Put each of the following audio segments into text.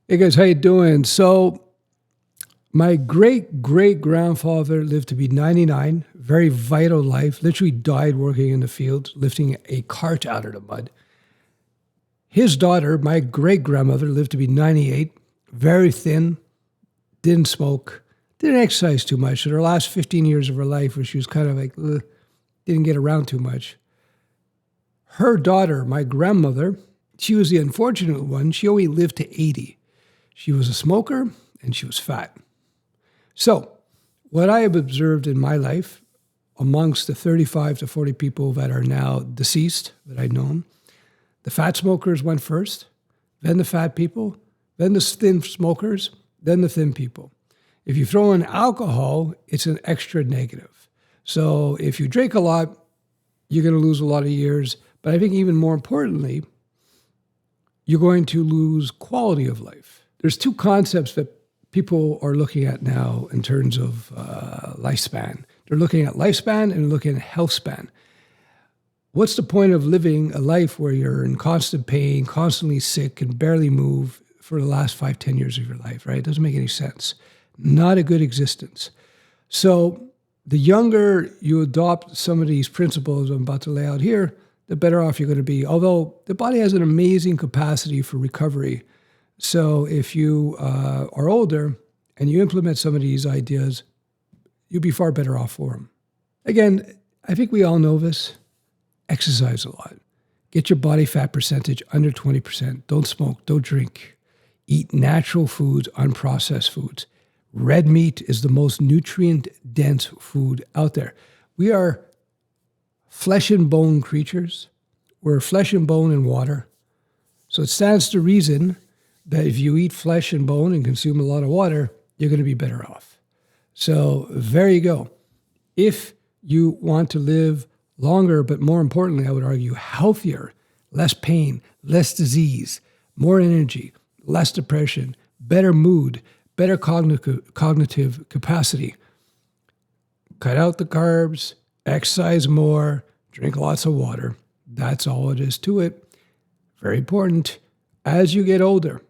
Hey guys, how you doing? So my great-great-grandfather lived to be 99, very vital life, literally died working in the field, lifting a cart out of the mud. His daughter, my great-grandmother, lived to be 98, very thin, didn't smoke, didn't exercise too much. In her last 15 years of her life, where she was kind of like, didn't get around too much. Her daughter, my grandmother, she was the unfortunate one. She only lived to 80. She was a smoker and she was fat. So what I have observed in my life amongst the 35 to 40 people that are now deceased that I've known, the fat smokers went first, then the fat people, then the thin smokers, then the thin people. If you throw in alcohol, it's an extra negative. So if you drink a lot, you're going to lose a lot of years. But I think even more importantly, you're going to lose quality of life. There's two concepts that people are looking at now in terms of lifespan. They're looking at lifespan and they're looking at health span. What's the point of living a life where you're in constant pain, constantly sick, and barely move for the last 5-10 years of your life, right? It doesn't make any sense. Not a good existence. So the younger you adopt some of these principles I'm about to lay out here, the better off you're going to be. Although the body has an amazing capacity for recovery. So if you are older and you implement some of these ideas, you'll be far better off for them. Again, I think we all know this. Exercise a lot. Get your body fat percentage under 20%. Don't smoke. Don't drink. Eat natural foods, unprocessed foods. Red meat is the most nutrient-dense food out there. We are flesh and bone creatures. We're flesh and bone and water. So it stands to reason that if you eat flesh and bone and consume a lot of water, you're going to be better off. So there you go. If you want to live longer, but more importantly, I would argue healthier, less pain, less disease, more energy, less depression, better mood, better cognitive capacity, cut out the carbs, exercise more, drink lots of water. That's all it is to it. Very important. As you get older,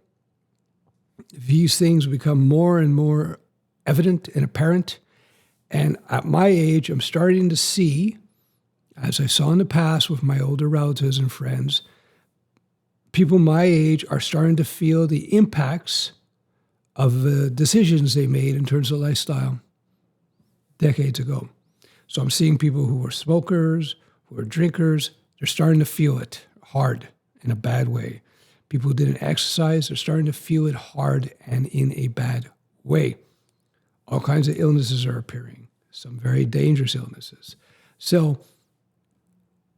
these things become more and more evident and apparent. And at my age, I'm starting to see, as I saw in the past with my older relatives and friends, people my age are starting to feel the impacts of the decisions they made in terms of lifestyle decades ago. So I'm seeing people who are smokers, who are drinkers, they're starting to feel it hard in a bad way. People who didn't exercise are starting to feel it hard and in a bad way. All kinds of illnesses are appearing, some very dangerous illnesses. So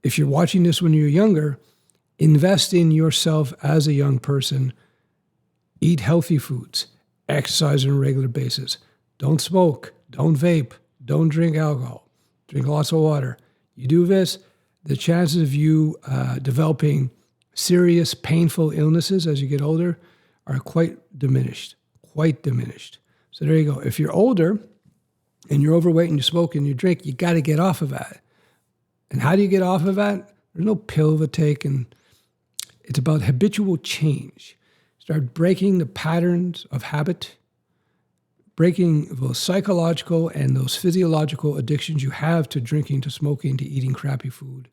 if you're watching this when you're younger, invest in yourself as a young person. Eat healthy foods. Exercise on a regular basis. Don't smoke. Don't vape. Don't drink alcohol. Drink lots of water. You do this, the chances of you developing serious, painful illnesses as you get older are quite diminished. So there you go. If you're older and you're overweight and you smoke and you drink, you got to get off of that. And how do you get off of that? There's no pill to take, and it's about habitual change. Start breaking the patterns of habit, breaking those psychological and those physiological addictions you have to drinking, to smoking, to eating crappy food.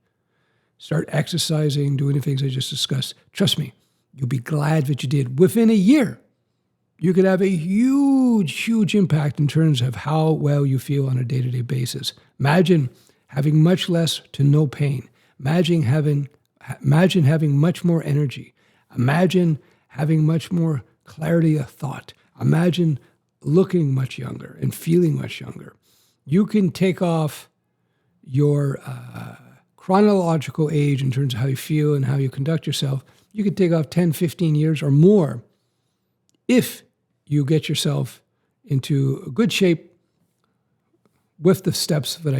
Start exercising, doing the things I just discussed. Trust me, you'll be glad that you did. Within a year, you could have a huge impact in terms of how well you feel on a day-to-day basis. Imagine having much less to no pain. Imagine having much more energy. Imagine having much more clarity of thought. Imagine looking much younger and feeling much younger. You can take off your chronological age in terms of how you feel and how you conduct yourself. You could take off 10, 15 years or more if you get yourself into good shape with the steps that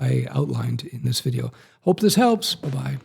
I outlined in this video. Hope this helps. Bye-bye.